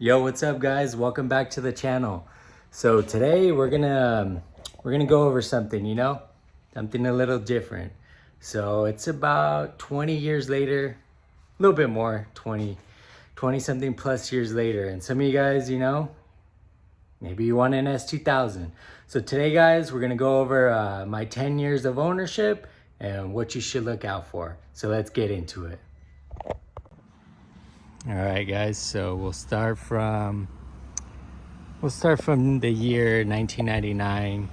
Yo, what's up guys? Welcome back to the channel. So today we're gonna go over something, something a little different. So it's about 20 years later, a little bit more, 20 something plus years later. And some of you guys, maybe you want an S2000. So today guys, we're gonna go over my 10 years of ownership and what you should look out for. So let's get into it. All right guys, so we'll start from the year 1999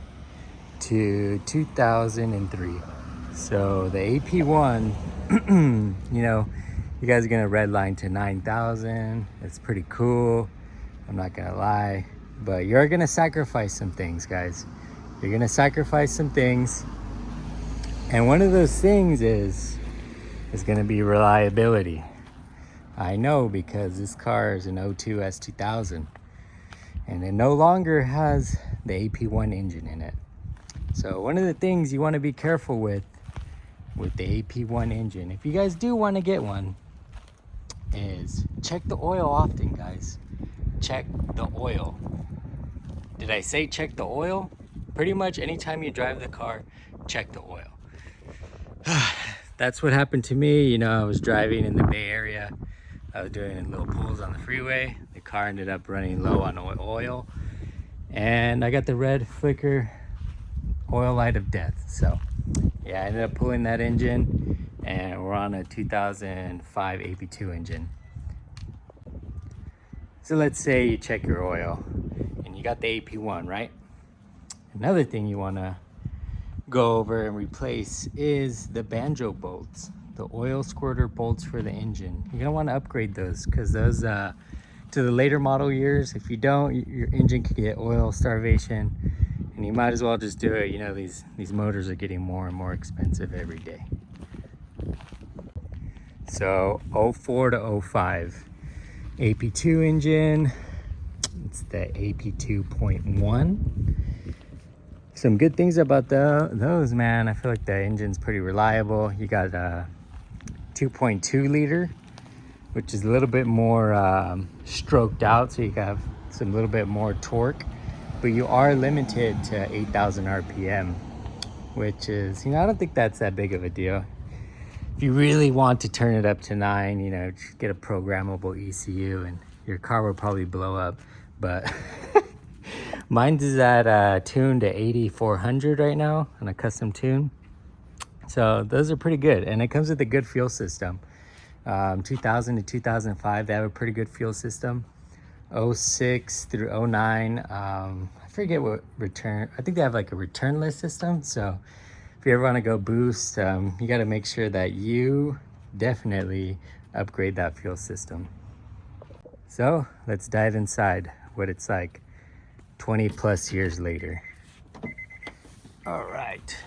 to 2003. So the AP1, you guys are gonna redline to 9,000. It's pretty cool, I'm not gonna lie, but you're gonna sacrifice some things, guys. You're gonna sacrifice some things, and one of those things is gonna be reliability. I know, because this car is an 02 S2000 and it no longer has the AP1 engine in it. So one of the things you want to be careful with the AP1 engine, if you guys do want to get one, is check the oil often, guys. Check the oil. Did I say check the oil? Pretty much anytime you drive the car, check the oil. That's what happened to me. I was driving in the Bay Area. I was doing little pulls on the freeway. The car ended up running low on oil, and I got the red flicker oil light of death. So yeah, I ended up pulling that engine, and we're on a 2005 AP2 engine. So let's say you check your oil and you got the AP1, right? Another thing you want to go over and replace is the banjo bolts, the oil squirter bolts for the engine. You're gonna want to upgrade those, because those to the later model years, if you don't, your engine could get oil starvation, and you might as well just do it. These motors are getting more and more expensive every day. So 04 to 05 AP2 engine, it's the AP2.1. Some good things about those, man. I feel like the engine's pretty reliable. You got a 2.2 liter, which is a little bit more stroked out, so you have some little bit more torque, but you are limited to 8,000 RPM, which is, I don't think that's that big of a deal. If you really want to turn it up to 9, just get a programmable ECU and your car will probably blow up. But mine's is at tuned to 8400 right now on a custom tune. So those are pretty good, and it comes with a good fuel system. 2000 to 2005, they have a pretty good fuel system. 06 through 09, I forget what return. I think they have like a returnless system. So if you ever want to go boost, you got to make sure that you definitely upgrade that fuel system. So let's dive inside what it's like 20 plus years later. All right.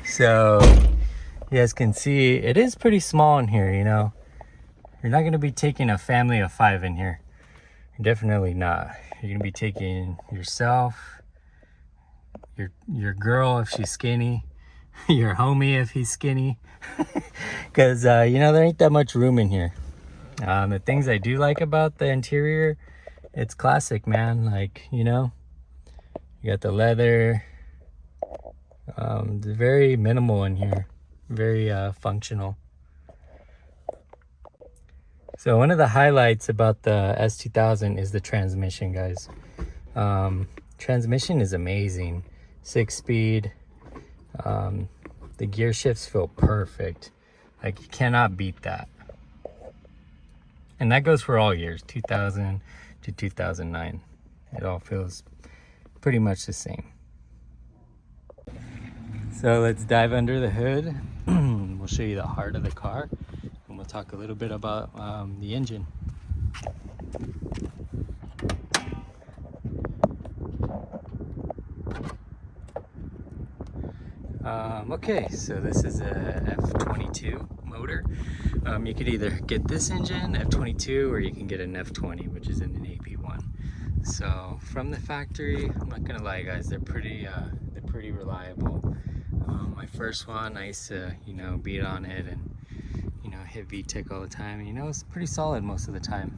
So you guys can see it is pretty small in here. You're not going to be taking a family of 5 in here. Definitely not. You're going to be taking yourself, your girl if she's skinny, your homie if he's skinny, because there ain't that much room in here. The things I do like about the interior, it's classic, man. Like, you got the leather. It's very minimal in here, very functional. So one of the highlights about the S2000 is the transmission, guys. Transmission is amazing. 6-speed. The gear shifts feel perfect. Like, you cannot beat that. And that goes for all years, 2000 to 2009. It all feels pretty much the same. So let's dive under the hood. We'll show you the heart of the car, and we'll talk a little bit about the engine. Okay, so this is a F22 motor. You could either get this engine, F22, or you can get an F20, which is in an AP1. So from the factory, I'm not gonna lie, guys, they're pretty reliable. My first one, I used to, beat on it and, hit VTEC all the time. You know, it's pretty solid most of the time.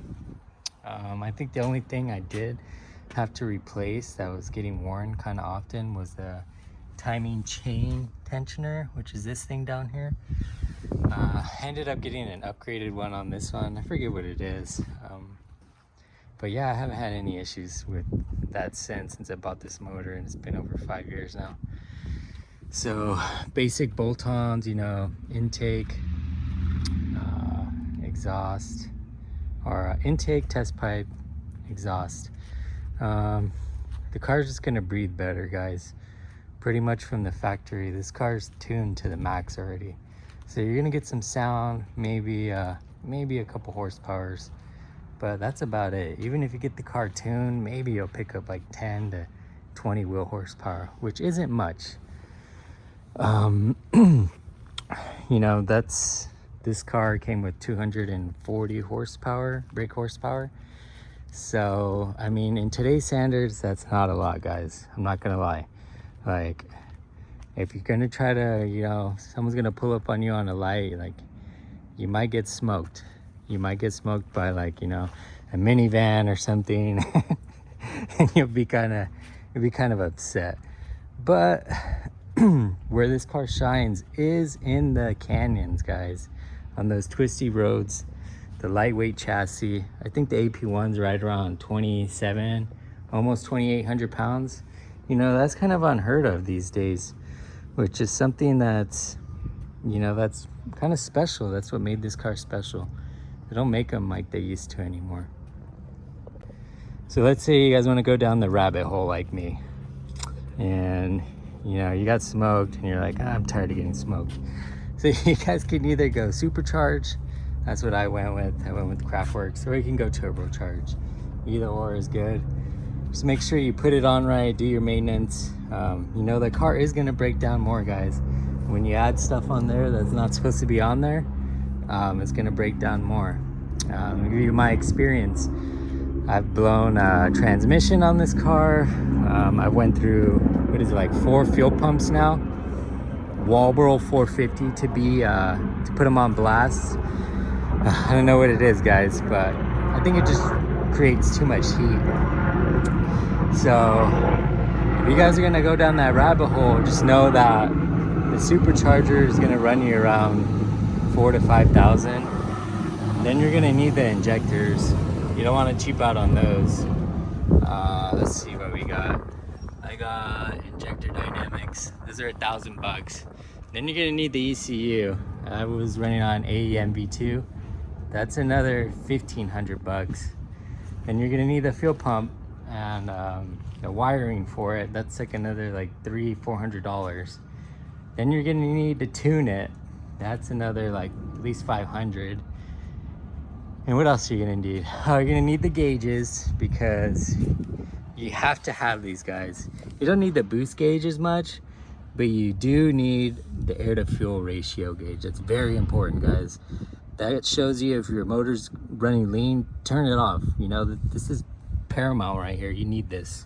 I think the only thing I did have to replace that was getting worn kind of often was the timing chain tensioner, which is this thing down here. I ended up getting an upgraded one on this one. I forget what it is. But yeah, I haven't had any issues with that since I bought this motor, and it's been over 5 years now. So basic bolt-ons, you know, intake, exhaust, or intake, test pipe, exhaust. The car's just gonna breathe better, guys. Pretty much from the factory. This car's tuned to the max already, so you're gonna get some sound, maybe a couple horsepowers, but that's about it. Even if you get the car tuned, maybe you'll pick up like 10 to 20 wheel horsepower, which isn't much. You know, this car came with 240 horsepower, brake horsepower. So, I mean, in today's standards, that's not a lot, guys. I'm not gonna lie. Like, if you're gonna try to, you know, someone's gonna pull up on you on a light, like, you might get smoked. You might get smoked by, like, you know, a minivan or something, and you'll be kind of upset. But where this car shines is in the canyons, guys, on those twisty roads, the lightweight chassis. I think the AP1's right around 27, almost 2,800 pounds. You know, that's kind of unheard of these days, which is something that's, you know, that's kind of special. That's what made this car special. They don't make them like they used to anymore. So let's say you guys want to go down the rabbit hole like me, and you know, you got smoked and you're like, I'm tired of getting smoked. So you guys can either go supercharge, that's what I went with. I went with Craftworks, or you can go turbocharge. Either or is good. Just make sure you put it on right, do your maintenance. You know, the car is gonna break down more, guys. When you add stuff on there that's not supposed to be on there, it's gonna break down more. I'll give you my experience. I've blown transmission on this car. I went through, what is it, like 4 fuel pumps now. Walbro 450 to put them on blast. I don't know what it is, guys, but I think it just creates too much heat. So if you guys are gonna go down that rabbit hole, just know that the supercharger is gonna run you around 4,000 to 5,000. Then you're gonna need the injectors. You don't want to cheap out on those. Let's see what we got. I got injector dynamics. Those are $1,000. Then you're gonna need the ECU. I was running on AP2. That's another $1,500. Then you're gonna need the fuel pump and the wiring for it. That's like another like $300-400. Then you're gonna need to tune it. That's another like at least $500. And what else are you gonna need? Oh, you're gonna need the gauges, because you have to have these, guys. You don't need the boost gauge as much, but you do need the air to fuel ratio gauge. That's very important, guys. That shows you if your motor's running lean, turn it off. You know, this is paramount right here. You need this.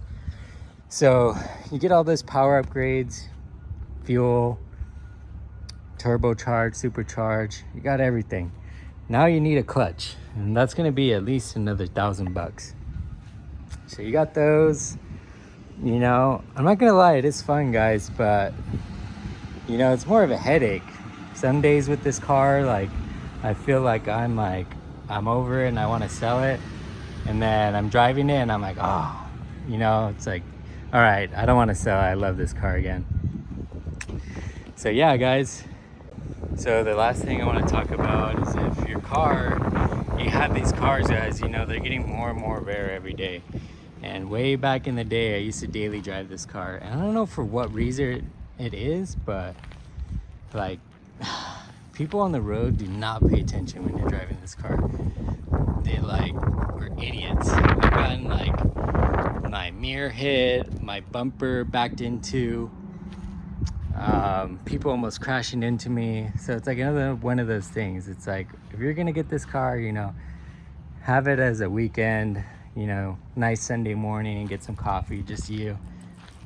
So you get all those power upgrades, fuel, turbocharge, supercharge, you got everything. Now you need a clutch, and that's gonna be at least another $1,000. So you got those. You know, I'm not gonna lie, it is fun, guys, but you know, it's more of a headache. Some days with this car, like, I feel like I'm over it and I want to sell it, and then I'm driving it and I'm like, oh, you know, it's like, all right, I don't want to sell it. I love this car again. So yeah, guys. So the last thing I want to talk about is, if your car, you have these cars, guys, you know, they're getting more and more rare every day. And way back in the day, I used to daily drive this car, and I don't know for what reason it is, but like, people on the road do not pay attention when you're driving this car. They like are idiots. I've gotten like my mirror hit, my bumper backed into, people almost crashing into me. So it's like another one of those things. It's like, if you're gonna get this car, you know, have it as a weekend, you know, nice Sunday morning, and get some coffee, just you.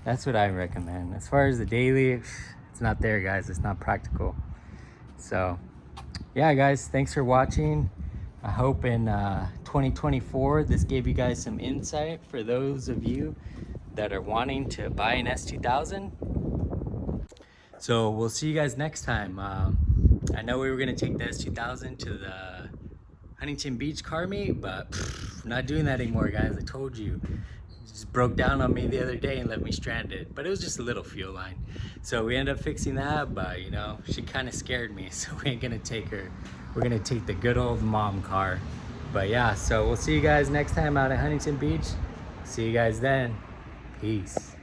That's what I recommend. As far as the daily, it's not there, guys. It's not practical. So yeah, guys, thanks for watching. I hope in 2024 this gave you guys some insight for those of you that are wanting to buy an S2000. So we'll see you guys next time. I know we were gonna take the S2000 to the Huntington Beach car meet, but not doing that anymore, guys. I told you. It just broke down on me the other day and left me stranded. But it was just a little fuel line. So we ended up fixing that, but you know, she kind of scared me. So we ain't gonna take her. We're gonna take the good old mom car. But yeah, so we'll see you guys next time out at Huntington Beach. See you guys then. Peace.